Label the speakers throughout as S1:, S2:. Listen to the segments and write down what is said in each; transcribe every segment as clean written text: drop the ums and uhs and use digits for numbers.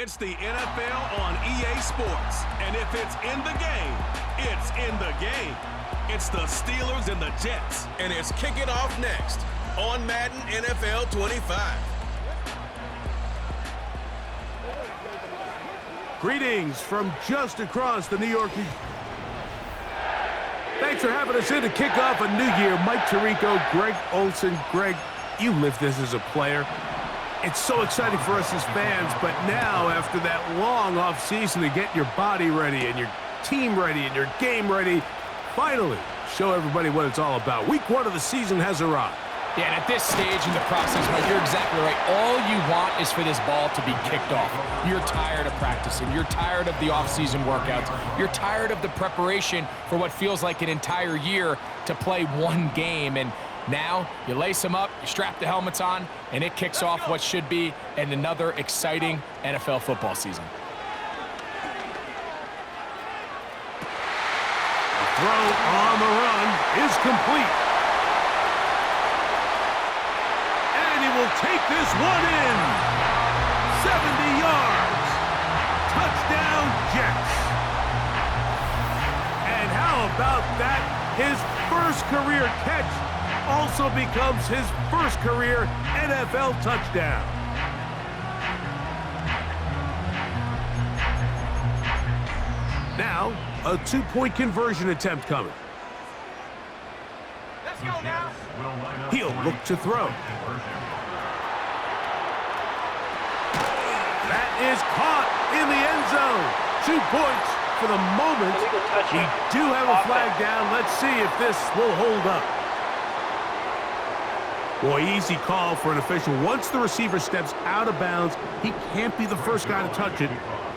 S1: It's the NFL on EA Sports. And if it's in the game, it's in the game. It's the Steelers and the Jets. And it's kicking off next on Madden NFL 25.
S2: Greetings from just across the New York. Thanks for having us in to kick off a new year. Mike Tirico, Greg Olson. Greg, you lived this as a player. It's so exciting for us as fans, but now after that long off season to get your body ready and your team ready and your game ready, finally show everybody what it's all about. Week 1 of the season has arrived.
S3: Yeah, and at this stage in the process, Mike, you're exactly right. All you want is for this ball to be kicked off. You're tired of practicing. You're tired of the off-season workouts. You're tired of the preparation for what feels like an entire year to play one game. And now you lace them up, you strap the helmets on, and it kicks off what should be another exciting NFL football season.
S2: The throw on the run is complete. Will take this one in. 70 yards. Touchdown, Jets. And how about that? His first career catch also becomes his first career NFL touchdown. Now, a 2-point conversion attempt coming.
S4: Let's go now.
S2: He'll look to throw. That is caught in the end zone. 2 points for the moment. We do have a flag down. Let's see if this will hold up. Boy, easy call for an official. Once the receiver steps out of bounds, he can't be the first guy to touch it.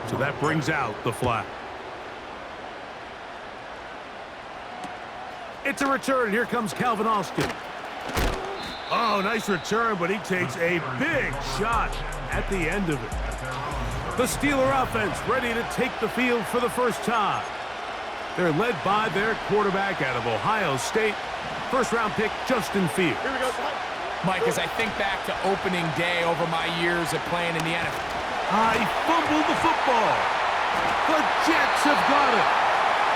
S2: So that brings out the flag. It's a return. Here comes Calvin Austin. Oh, nice return, but he takes a big shot at the end of it. The Steeler offense ready to take the field for the first time. They're led by their quarterback out of Ohio State, first-round pick Justin Fields.
S4: Here we go.
S3: Mike, as I think back to opening day over my years of playing in the NFL.
S2: He fumbled the football. The Jets have got it.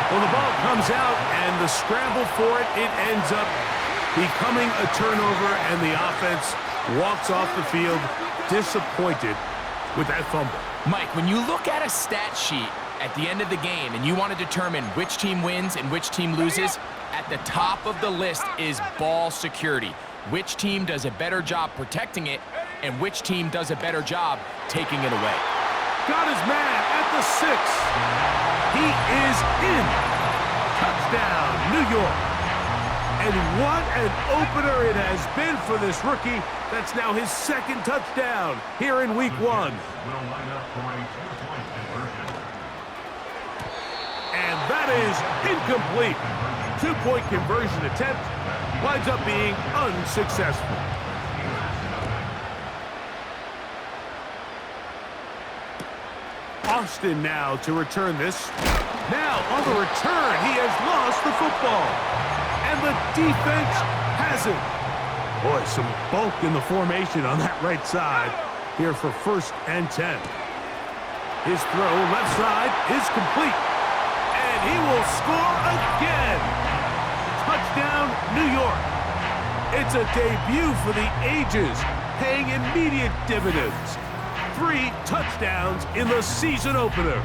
S2: Well, the ball comes out, and the scramble for it, it ends up becoming a turnover, and the offense walks off the field disappointed with that fumble.
S3: Mike, when you look at a stat sheet at the end of the game and you want to determine which team wins and which team loses, at the top of the list is ball security. Which team does a better job protecting it and which team does a better job taking it away.
S2: Got his man at the 6. He is in. Touchdown, New York. And what an opener it has been for this rookie. That's now his second touchdown here in week 1. And that is incomplete. 2-point conversion attempt winds up being unsuccessful. Austin now to return this. Now on the return, he has lost the football. And the defense has it. Boy, some bulk in the formation on that right side here for 1st and 10. His throw left side is complete. And he will score again. Touchdown, New York. It's a debut for the ages, paying immediate dividends. 3 touchdowns in the season opener.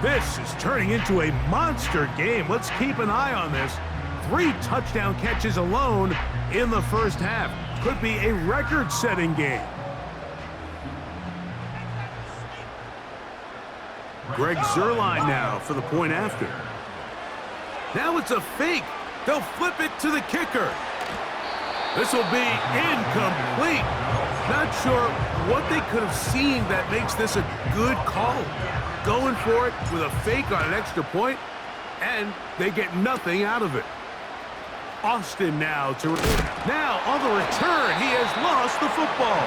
S2: This is turning into a monster game. Let's keep an eye on this. 3 touchdown catches alone in the first half. Could be a record-setting game. Greg Zuerlein now for the point after. Now it's a fake. They'll flip it to the kicker. This will be incomplete. Not sure what they could have seen that makes this a good call. Going for it with a fake on an extra point, and they get nothing out of it. Austin now on the return, he has lost the football.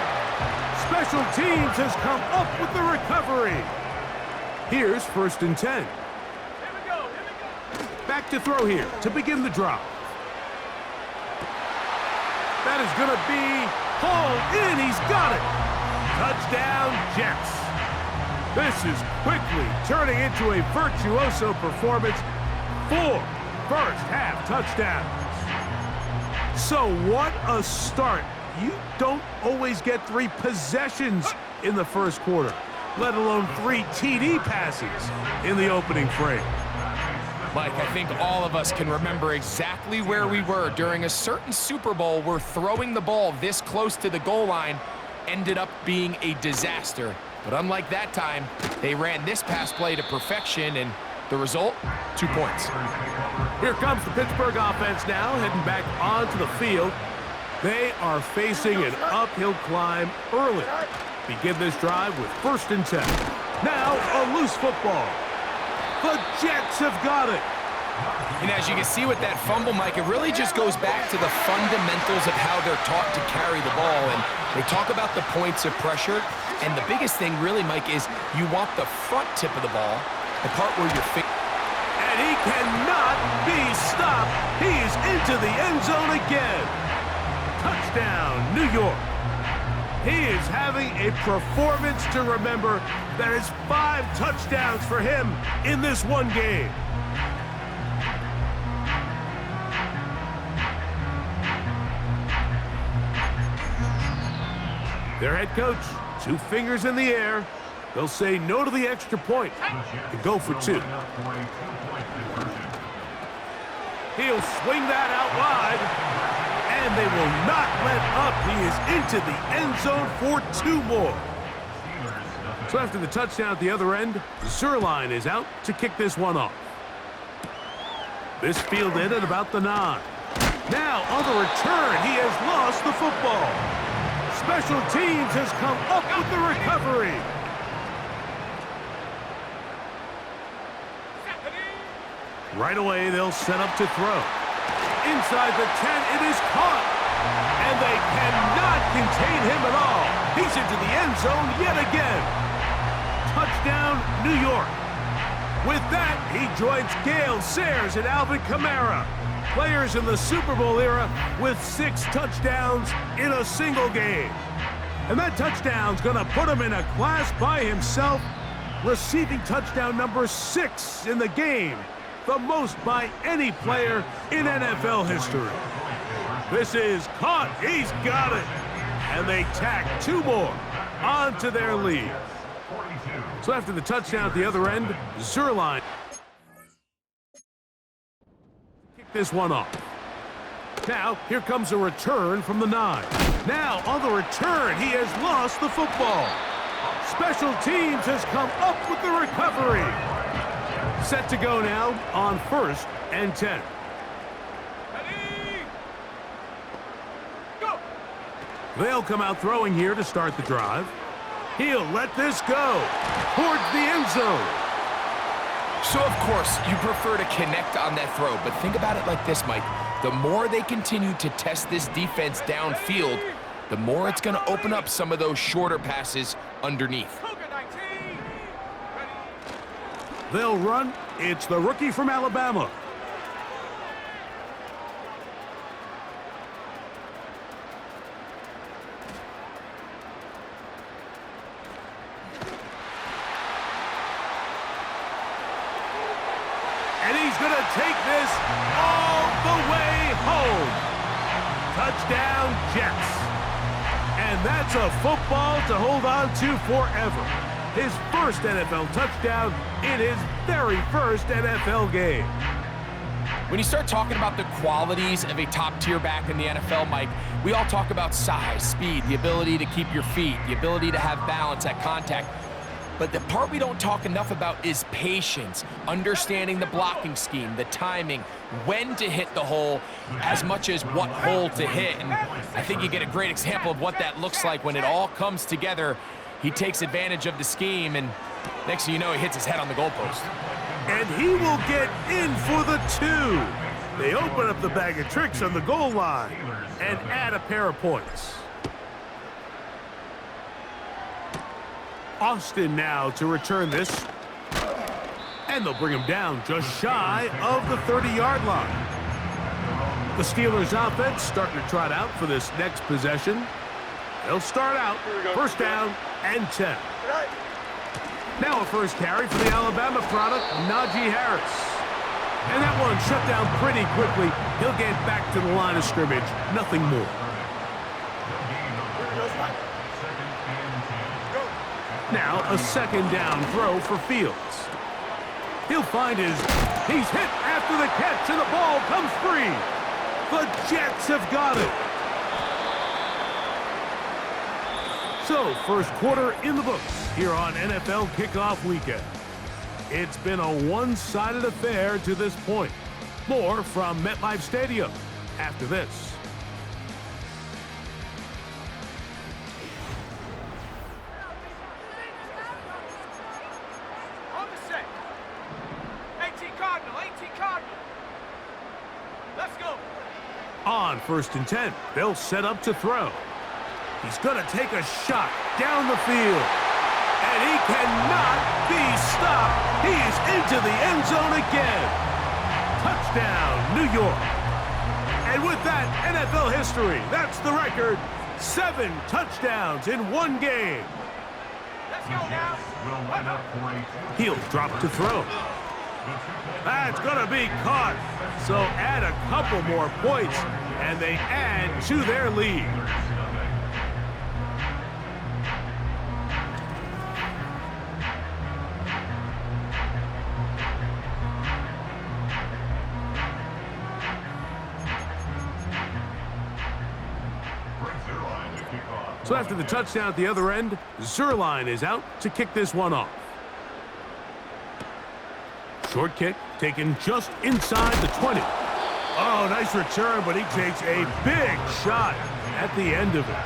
S2: Special teams has come up with the recovery. Here's 1st and 10.
S4: Here we go.
S2: Back to throw here to begin the drive. That is going to be hauled in. He's got it. Touchdown, Jets. This is quickly turning into a virtuoso performance. 4 first-half touchdowns. So what a start. You don't always get 3 possessions in the first quarter, let alone 3 TD passes in the opening frame.
S3: Mike, I think all of us can remember exactly where we were during a certain Super Bowl where throwing the ball this close to the goal line ended up being a disaster. But unlike that time, they ran this pass play to perfection, and the result, 2 points.
S2: Here comes the Pittsburgh offense now, heading back onto the field. They are facing an uphill climb early. Begin this drive with 1st and 10. Now a loose football. The Jets have got it.
S3: And as you can see with that fumble, Mike, it really just goes back to the fundamentals of how they're taught to carry the ball. And they talk about the points of pressure. And the biggest thing really, Mike, is you want the front tip of the ball, the part where your finger.
S2: And he cannot be stopped. He's into the end zone again. Touchdown, New York. He is having a performance to remember. That is 5 touchdowns for him in this one game. Their head coach, 2 fingers in the air. They'll say no to the extra point and go for 2. He'll swing that out wide, and they will not let up. He is into the end zone for 2 more. So after the touchdown at the other end, Zerline is out to kick this one off. This fielded at about the 9. Now on the return, he has lost the football. Special teams has come up with the recovery. Right away, they'll set up to throw. Inside the 10, it is caught. And they cannot contain him at all. He's into the end zone yet again. Touchdown, New York. With that, he joins Gale Sayers and Alvin Kamara, players in the Super Bowl era with 6 touchdowns in a single game. And that touchdown's going to put him in a class by himself, receiving touchdown number 6 in the game, the most by any player in NFL history. This is caught. He's got it. And they tack 2 more onto their lead. So after the touchdown at the other end, Zerline kick this one off. Now, here comes a return from the 9. Now, on the return, he has lost the football. Special teams has come up with the recovery. Set to go now on 1st and 10.
S4: Ready? Go!
S2: They'll come out throwing here to start the drive. He'll let this go towards the end zone.
S3: So, of course, you prefer to connect on that throw, but think about it like this, Mike. The more they continue to test this defense downfield, the more it's going to open up some of those shorter passes underneath.
S2: They'll run. It's the rookie from Alabama. And he's going to take this all the way home. Touchdown, Jets. And that's a football to hold on to forever. His first NFL touchdown in his very first NFL game.
S3: When you start talking about the qualities of a top-tier back in the NFL, Mike, we all talk about size, speed, the ability to keep your feet, the ability to have balance at contact. But the part we don't talk enough about is patience, understanding the blocking scheme, the timing, when to hit the hole, as much as what hole to hit. And I think you get a great example of what that looks like when it all comes together. He takes advantage of the scheme, and next thing you know, he hits his head on the goalpost.
S2: And he will get in for the 2. They open up the bag of tricks on the goal line and add a pair of points. Austin now to return this. And they'll bring him down just shy of the 30-yard line. The Steelers offense starting to trot out for this next possession. They'll start out 1st down and 10. Now a first carry for the Alabama product, Najee Harris. And that one shut down pretty quickly. He'll get back to the line of scrimmage. Nothing more. Now a second down throw for Fields. He'll find he's hit after the catch, and the ball comes free. The Jets have got it. So, first quarter in the books here on NFL Kickoff Weekend. It's been a one-sided affair to this point. More from MetLife Stadium after this.
S4: On the set. 18 Cardinal, 18 Cardinal. Let's go.
S2: On 1st and 10, they'll set up to throw. He's going to take a shot down the field. And he cannot be stopped. He is into the end zone again. Touchdown, New York. And with that, NFL history, that's the record. 7 touchdowns in one game.
S4: Let's go now.
S2: He'll drop to throw. That's going to be caught. So add a couple more points, and they add to their lead. So after the touchdown at the other end, Zerline is out to kick this one off. Short kick taken just inside the 20. Oh, nice return, but he takes a big shot at the end of it.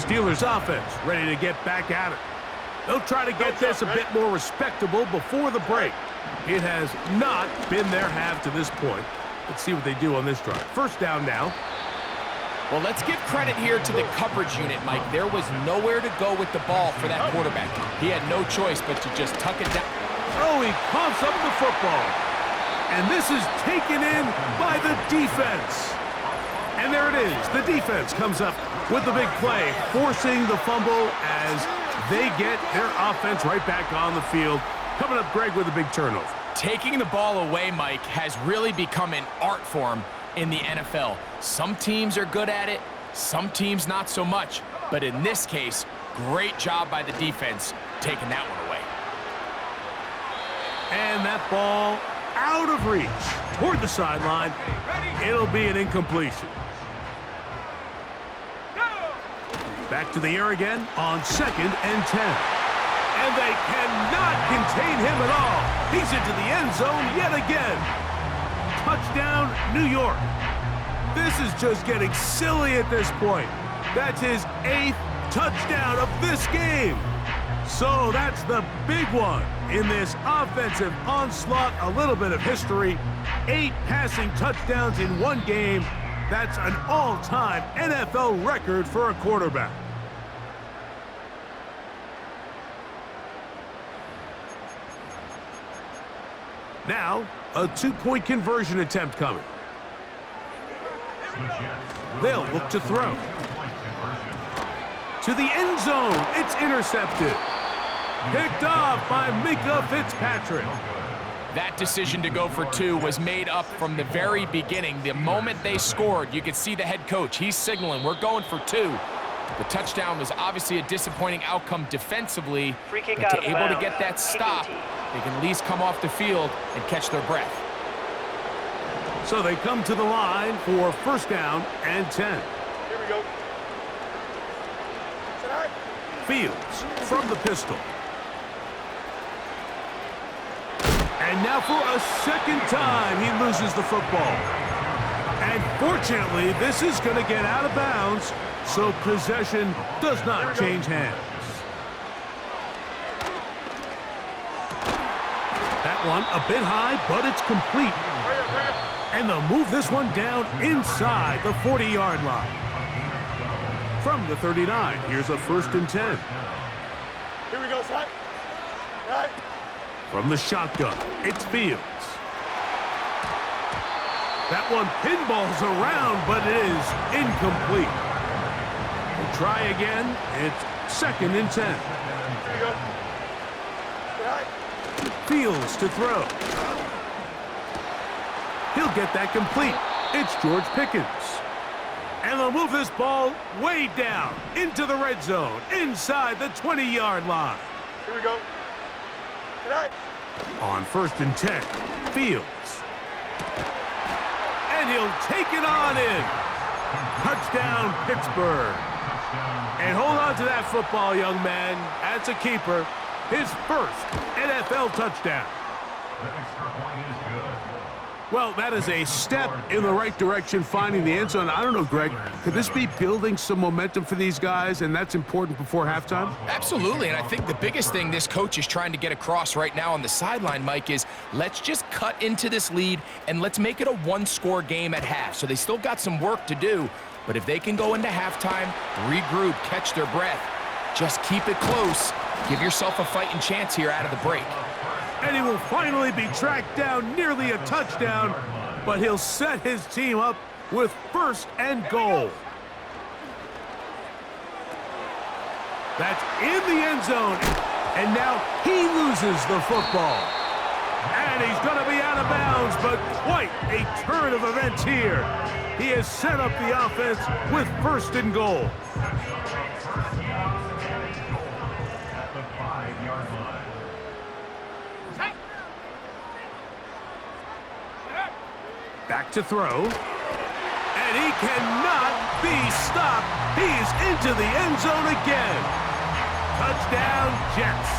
S2: Steelers offense ready to get back at it. They'll try to get this a bit more respectable before the break. It has not been their half to this point. Let's see what they do on this drive. First down now.
S3: Well, let's give credit here to the coverage unit, Mike. There was nowhere to go with the ball for that quarterback. He had no choice but to just tuck it down.
S2: Oh, he coughs up the football. And this is taken in by the defense. And there it is. The defense comes up with the big play, forcing the fumble as they get their offense right back on the field. Coming up, Greg, with a big turnover.
S3: Taking the ball away, Mike, has really become an art form in the NFL. Some teams are good at it, some teams not so much. But in this case, great job by the defense taking that one away.
S2: And that ball out of reach toward the sideline. It'll be an incompletion. Back to the air again on 2nd and 10. And they cannot contain him at all. He's into the end zone yet again. Touchdown, New York. This is just getting silly at this point. That's his 8th touchdown of this game. So that's the big one in this offensive onslaught. A little bit of history. 8 passing touchdowns in one game. That's an all-time NFL record for a quarterback. Now, a 2-point conversion attempt coming. They'll look to throw. To the end zone. It's intercepted. Picked off by Minkah Fitzpatrick.
S3: That decision to go for 2 was made up from the very beginning. The moment they scored, you could see the head coach. He's signaling, we're going for 2. The touchdown was obviously a disappointing outcome defensively, but to able to get that stop, they can at least come off the field and catch their breath.
S2: So they come to the line for 1st down and 10.
S4: Here we go.
S2: Fields from the pistol. And now for a second time, he loses the football. And fortunately, this is going to get out of bounds, so possession does not change hands. That one a bit high, but it's complete. And they'll move this one down inside the 40-yard line. From the 39, here's a 1st and 10.
S4: Here we go, son. Right.
S2: From the shotgun, it's Fields. That one pinballs around, but it is incomplete. We'll try again. It's 2nd and 10.
S4: Here we go.
S2: Fields to throw. He'll get that complete. It's George Pickens. And they'll move this ball way down into the red zone, inside the 20-yard line.
S5: Here we go.
S2: On 1st and 10, Fields. And he'll take it on in. Touchdown, Pittsburgh. And hold on to that football, young man. That's a keeper. His first NFL touchdown. Well, that is a step in the right direction, finding the end zone. I don't know, Greg, could this be building some momentum for these guys, and that's important before halftime?
S3: Absolutely, and I think the biggest thing this coach is trying to get across right now on the sideline, Mike, is let's just cut into this lead, and let's make it a one-score game at half. So they still got some work to do, but if they can go into halftime, regroup, catch their breath, just keep it close, give yourself a fighting chance here out of the break.
S2: And he will finally be tracked down, nearly a touchdown, but he'll set his team up with 1st and goal. That's in the end zone, and now he loses the football. And he's going to be out of bounds, but quite a turn of events here. He has set up the offense with 1st and goal. Back to throw. And he cannot be stopped. He's into the end zone again. Touchdown, Jets.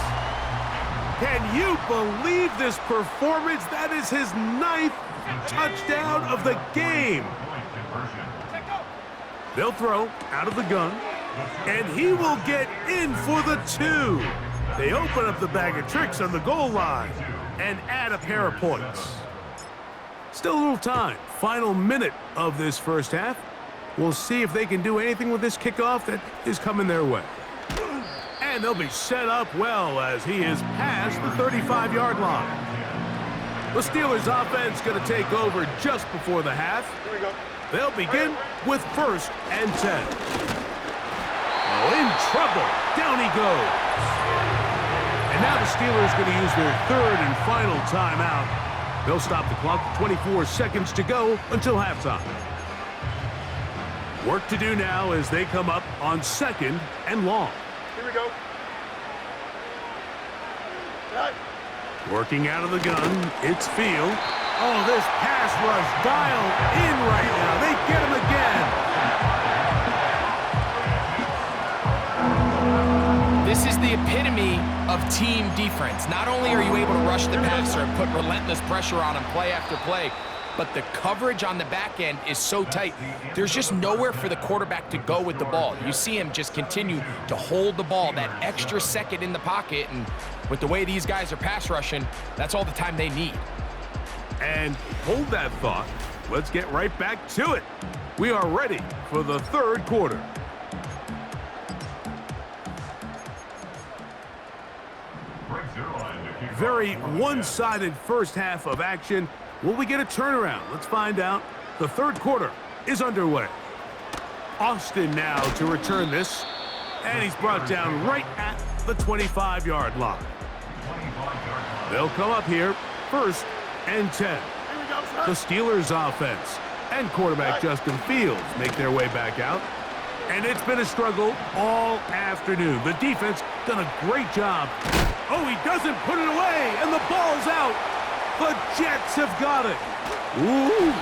S2: Can you believe this performance? That is his 9th touchdown of the game. They'll throw out of the gun. And he will get in for the 2. They open up the bag of tricks on the goal line and add a pair of points. Still a little time. Final minute of this first half. We'll see if they can do anything with this kickoff that is coming their way. And they'll be set up well as he is past the 35-yard line. The Steelers' offense going to take over just before the half.
S5: Here we go.
S2: They'll begin with 1st and 10. Oh, in trouble. Down he goes. And now the Steelers going to use their 3rd and final timeout. They'll stop the clock, 24 seconds to go until halftime. Work to do now as they come up on 2nd and long.
S5: Here we go.
S2: Working out of the gun, it's Field. Oh, this pass rush dialed in right now. They get him again.
S3: This is the epitome of team defense. Not only are you able to rush the passer and put relentless pressure on him play after play, but the coverage on the back end is so tight. There's just nowhere for the quarterback to go with the ball. You see him just continue to hold the ball that extra second in the pocket, and with the way these guys are pass rushing, that's all the time they need.
S2: And hold that thought. Let's get right back to it. We are ready for the 3rd quarter. Very one-sided first half of action. Will we get a turnaround? Let's find out. The 3rd quarter is underway. Austin now to return this. And he's brought down right at the 25-yard line. They'll come up here, 1st and 10. The Steelers' offense and quarterback Justin Fields make their way back out. And it's been a struggle all afternoon. The defense done a great job. Oh, he doesn't put it away, and the ball's out. The Jets have got it. Ooh.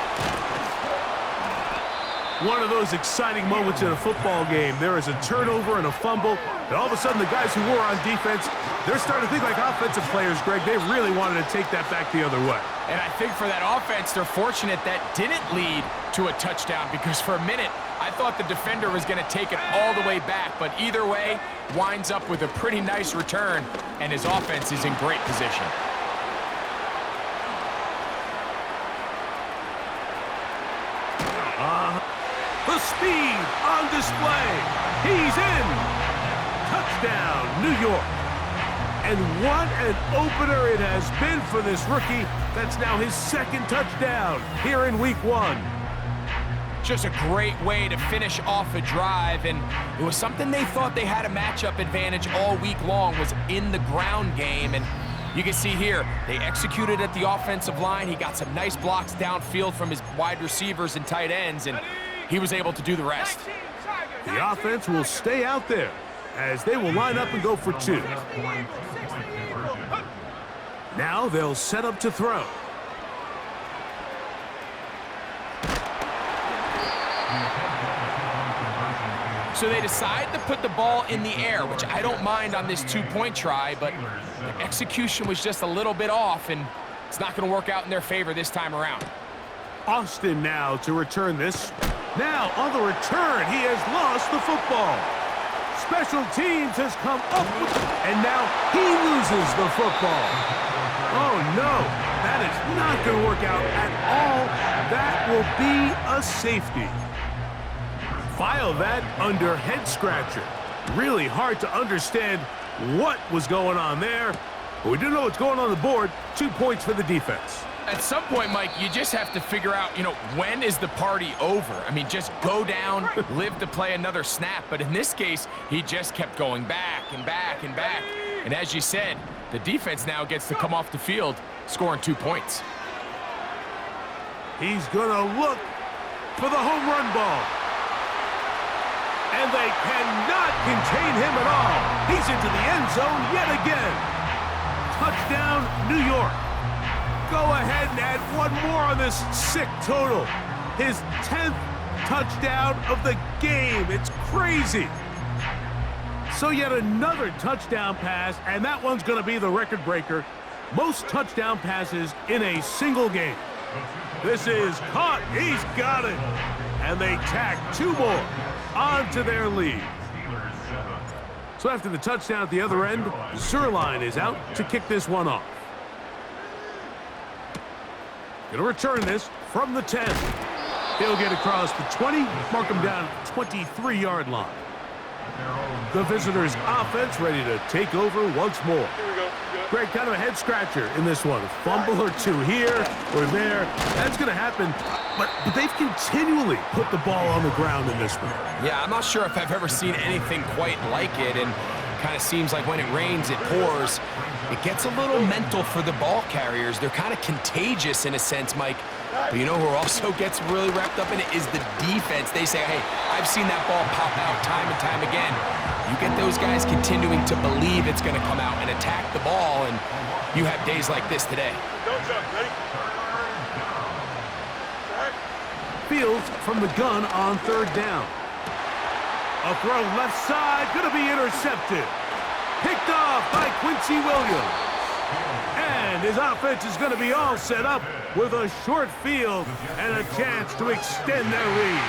S2: One of those exciting moments in a football game. There is a turnover and a fumble, and all of a sudden the guys who were on defense, they're starting to think like offensive players, Greg. They really wanted to take that back the other way.
S3: And I think for that offense, they're fortunate that didn't lead to a touchdown, because for a minute, I thought the defender was going to take it all the way back, but either way, winds up with a pretty nice return, and his offense is in great position.
S2: The speed on display. He's in. Touchdown, New York. And what an opener it has been for this rookie. That's now his 2nd touchdown here in week 1.
S3: Just a great way to finish off a drive, and it was something they thought they had a matchup advantage all week long, was in the ground game, and You can see here, they executed at the offensive line. He got some nice blocks downfield from his wide receivers and tight ends, and he was able to do the rest.
S2: The offense will stay out there as they will line up and go for two. Now they'll set up to throw.
S3: So they decide to put the ball in the air, which I don't mind on this two-point try, but the execution was just a little bit off, and it's not going to work out in their favor this time around.
S2: Austin now to return this. Now on the return, he has lost the football. Special teams has come up with, and now he loses the football. Oh no, that is not going to work out at all. That will be a safety. File that under head scratcher. Really hard to understand what was going on there. But we do know what's going on the board. 2 points for the defense.
S3: At some point, Mike, you just have to figure out, when is the party over? I mean, just go down, live to play another snap. But in this case, he just kept going back and back and back. And as you said, the defense now gets to come off the field, scoring 2 points.
S2: He's going to look for the home run ball. And they cannot contain him at all. He's into the end zone yet again. Touchdown, New York. Go ahead and add one more on this sick total. His 10th touchdown of the game. It's crazy. So yet another touchdown pass, and that one's going to be the record breaker. Most touchdown passes in a single game. This is caught. He's got it. And they tack 2 more onto their lead. So after the touchdown at the other end, Zerline is out to kick this one off. Gonna return this from the 10. He'll get across the 20, mark him down at the 23-yard line. The visitors' offense ready to take over once more. Greg, kind of a head-scratcher in this one. A fumble or two here or there. That's going to happen, but they've continually put the ball on the ground in this one.
S3: Yeah, I'm not sure if I've ever seen anything quite like it, and kind of seems like when it rains, it pours. It gets a little mental for the ball carriers. They're kind of contagious in a sense, Mike. But you know who also gets really wrapped up in it is the defense. They say, hey, I've seen that ball pop out time and time again. You get those guys continuing to believe it's going to come out and attack the ball, and you have days like this today.
S2: Fields from the gun on 3rd down. A throw left side, going to be intercepted. Picked off by Quincy Williams. And his offense is going to be all set up with a short field and a chance to extend their lead.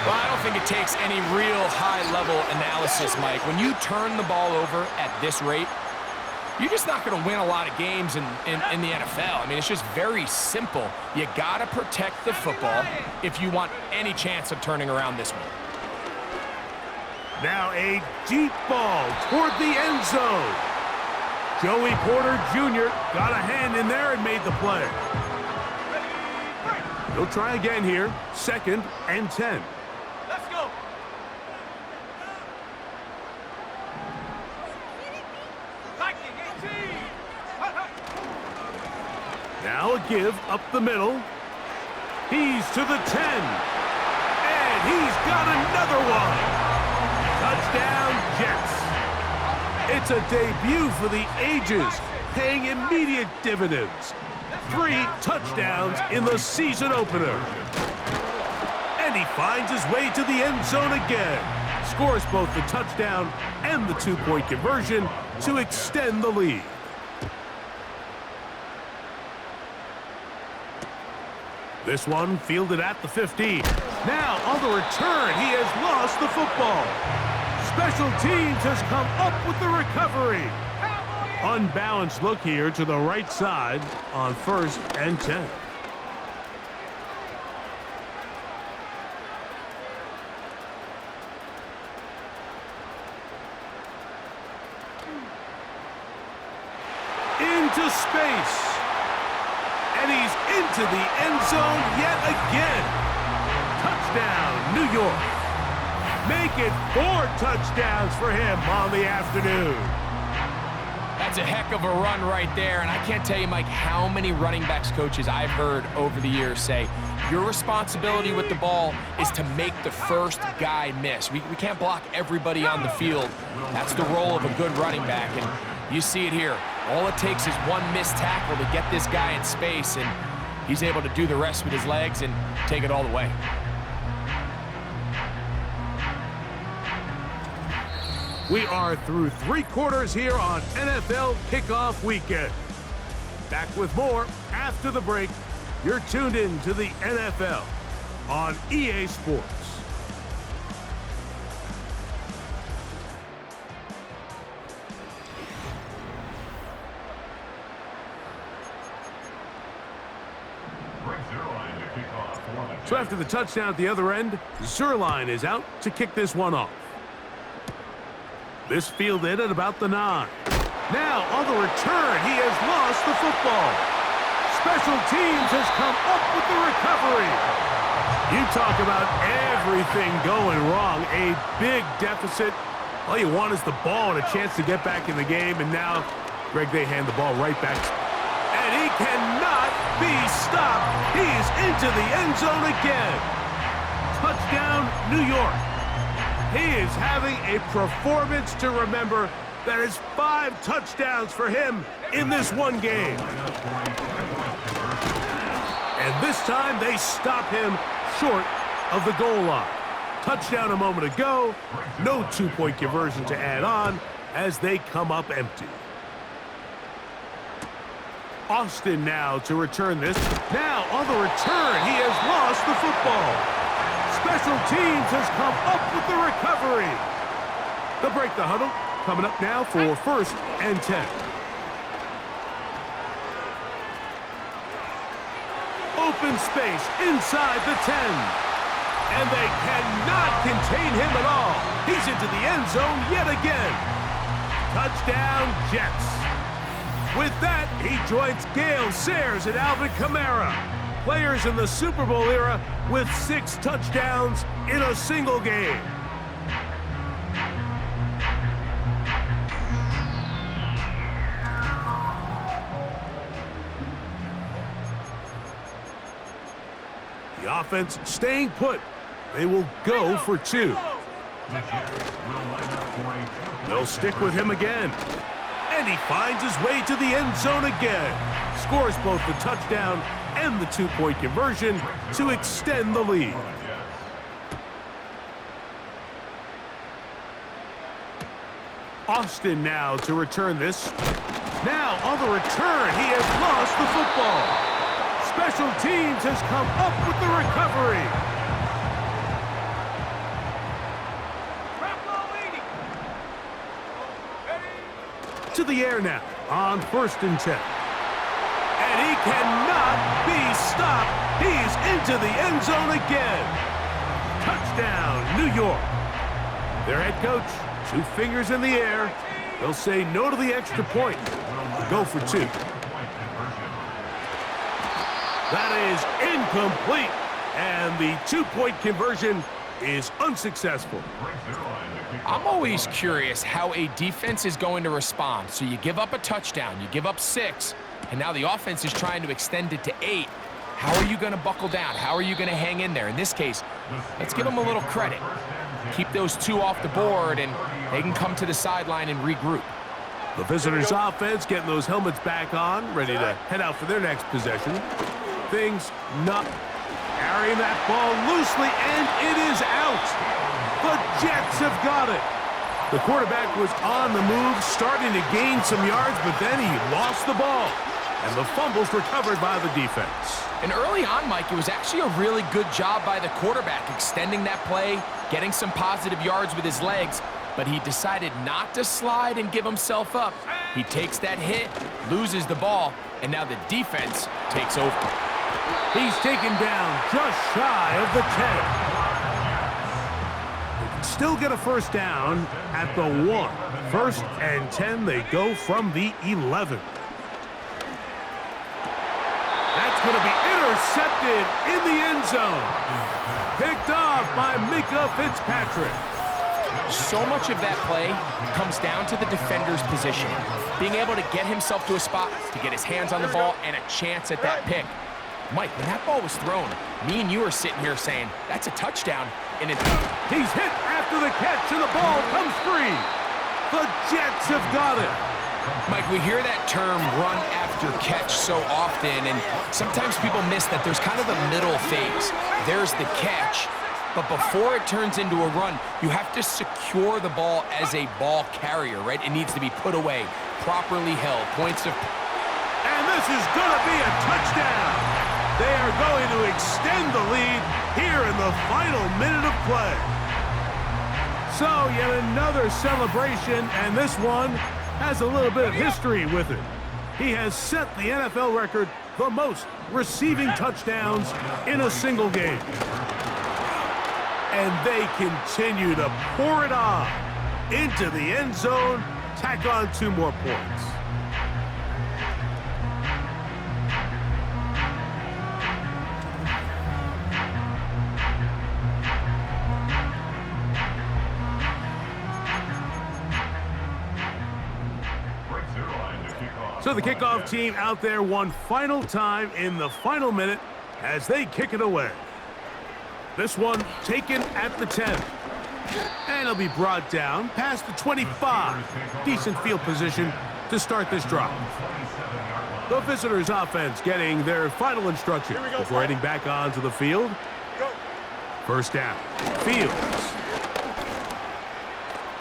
S3: Well, I don't think it takes any real high-level analysis, Mike. When you turn the ball over at this rate, you're just not going to win a lot of games in the NFL. I mean, it's just very simple. You got to protect the football if you want any chance of turning around this one.
S2: Now a deep ball toward the end zone. Joey Porter Jr. got a hand in there and made the play. He'll try again here. 2nd and 10.
S4: Let's go.
S2: Now a give up the middle. He's to the 10. And he's got another one. Touchdown, Jets. It's a debut for the ages, paying immediate dividends. 3 touchdowns in the season opener. And he finds his way to the end zone again. Scores both the touchdown and the 2-point conversion to extend the lead. This one fielded at the 15. Now on the return, he has lost the football. Special teams has come up with the recovery. Unbalanced look here to the right side on 1st and 10. Into space. And he's into the end zone yet again. Touchdown, New York. Make it 4 touchdowns for him on the afternoon.
S3: That's a heck of a run right there, and I can't tell you, Mike, how many running backs coaches I've heard over the years say, your responsibility with the ball is to make the first guy miss. We can't block everybody on the field. That's the role of a good running back, and you see it here. All it takes is one missed tackle to get this guy in space, and he's able to do the rest with his legs and take it all the way.
S2: We are through 3 quarters here on NFL Kickoff Weekend. Back with more after the break. You're tuned in to the NFL on EA Sports. So after the touchdown at the other end, Zerline is out to kick this one off. This fielded at about the 9. Now on the return, he has lost the football. Special teams has come up with the recovery. You talk about everything going wrong. A big deficit. All you want is the ball and a chance to get back in the game. And now, Greg, they hand the ball right back. And he cannot be stopped. He's into the end zone again. Touchdown, New York. He is having a performance to remember. That is 5 touchdowns for him in this one game. And this time they stop him short of the goal line. Touchdown a moment ago. No 2-point conversion to add on as they come up empty. Austin now to return this. Now on the return, he has lost the football. Special teams has come up with the recovery. They'll break the huddle. Coming up now for 1st and 10. Open space inside the 10. And they cannot contain him at all. He's into the end zone yet again. Touchdown, Jets. With that, he joins Gale Sayers and Alvin Kamara. Players in the Super Bowl era with 6 touchdowns in a single game. The offense staying put. They will go for 2. They'll stick with him again. And he finds his way to the end zone again. Scores both the touchdown and the 2-point conversion to extend the lead. Austin now to return this. Now on the return, he has lost the football. Special teams has come up with the recovery. To the air now on 1st and 10. And he cannot be stopped. He's into the end zone again. Touchdown, New York. Their head coach, 2 fingers in the air. They'll say no to the extra point. Go for 2. That is incomplete. And the 2-point conversion is unsuccessful.
S3: I'm always curious how a defense is going to respond. So you give up a touchdown, you give up 6, and now the offense is trying to extend it to 8. How are you going to buckle down? How are you going to hang in there? In this case, let's give them a little credit. Keep those 2 off the board, and they can come to the sideline and regroup.
S2: The visitors' offense getting those helmets back on, ready to head out for their next possession. Things not carrying that ball loosely, and it is out. The Jets have got it. The quarterback was on the move, starting to gain some yards, but then he lost the ball. And the fumble's recovered by the defense.
S3: And early on, Mike, it was actually a really good job by the quarterback, extending that play, getting some positive yards with his legs, but he decided not to slide and give himself up. He takes that hit, loses the ball, and now the defense takes over.
S2: He's taken down just shy of the 10. They can still get a 1st down at the 1. 1st and 10, they go from the 11. That's going to be intercepted in the end zone. Picked off by Minkah Fitzpatrick.
S3: So much of that play comes down to the defender's position. Being able to get himself to a spot, to get his hands on the ball, and a chance at that pick. Mike, when that ball was thrown, me and you are sitting here saying, that's a touchdown. And
S2: he's hit after the catch, and the ball comes free. The Jets have got it.
S3: Mike, we hear that term run after catch so often, and sometimes people miss that there's kind of a middle phase. There's the catch, but before it turns into a run, you have to secure the ball as a ball carrier, right? It needs to be put away, properly held, points of...
S2: And this is going to be a touchdown. They are going to extend the lead here in the final minute of play. So, yet another celebration, and this one has a little bit of history with it. He has set the NFL record, the most receiving touchdowns in a single game. And they continue to pour it on into the end zone, tack on 2 more points. So the kickoff team out there one final time in the final minute as they kick it away. This one taken at the 10. And it'll be brought down past the 25. Decent field position to start this drive. The visitors' offense getting their final instructions before heading back onto the field. First down. Fields.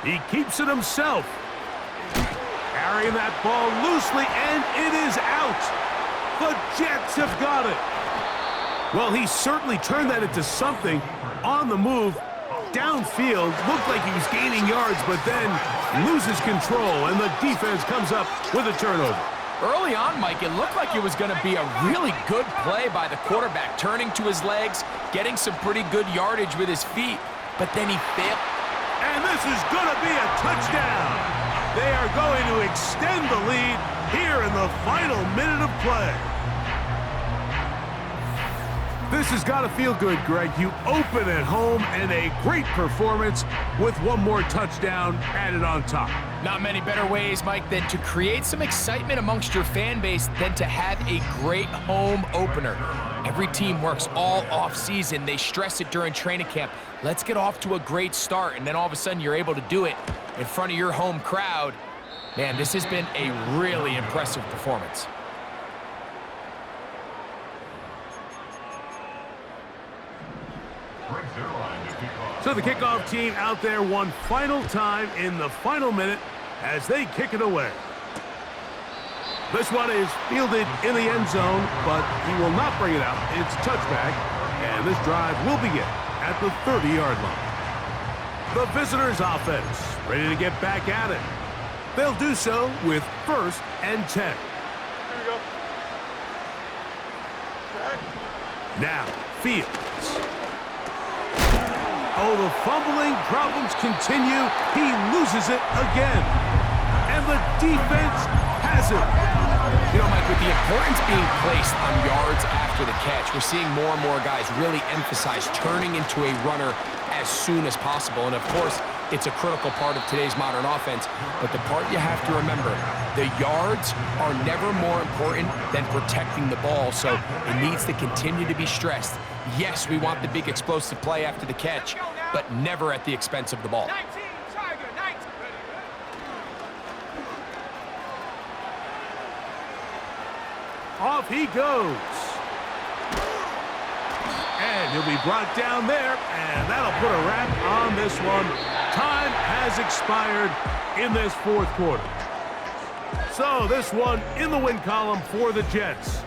S2: He keeps it himself. Carrying that ball loosely, and it is out. The Jets have got it. Well, he certainly turned that into something on the move. Downfield, looked like he was gaining yards, but then loses control, and the defense comes up with a turnover.
S3: Early on, Mike, it looked like it was going to be a really good play by the quarterback, turning to his legs, getting some pretty good yardage with his feet, but then he failed.
S2: And this is going to be a touchdown. They are going to extend the lead here in the final minute of play. This has got to feel good, Greg. You open at home and a great performance with one more touchdown added on top.
S3: Not many better ways, Mike, than to create some excitement amongst your fan base than to have a great home opener. Every team works all off-season. They stress it during training camp. Let's get off to a great start, and then all of a sudden you're able to do it in front of your home crowd. Man, this has been a really impressive performance.
S2: So the kickoff team out there one final time in the final minute as they kick it away. This one is fielded in the end zone, but he will not bring it out. It's a touchback, and this drive will begin at the 30-yard line. The visitors' offense ready to get back at it. They'll do so with 1st and 10.
S4: Here we go.
S2: Now, Fields. Oh, the fumbling problems continue. He loses it again. And the defense has it.
S3: You know, Mike, with the importance being placed on yards after the catch, we're seeing more and more guys really emphasize turning into a runner as soon as possible. And, of course, it's a critical part of today's modern offense. But the part you have to remember, the yards are never more important than protecting the ball. So it needs to continue to be stressed. Yes, we want the big explosive play after the catch, but never at the expense of the ball.
S4: 19, Tiger, 19.
S2: Off he goes. And he'll be brought down there, and that'll put a wrap on this one. Time has expired in this 4th quarter. So this one in the win column for the Jets.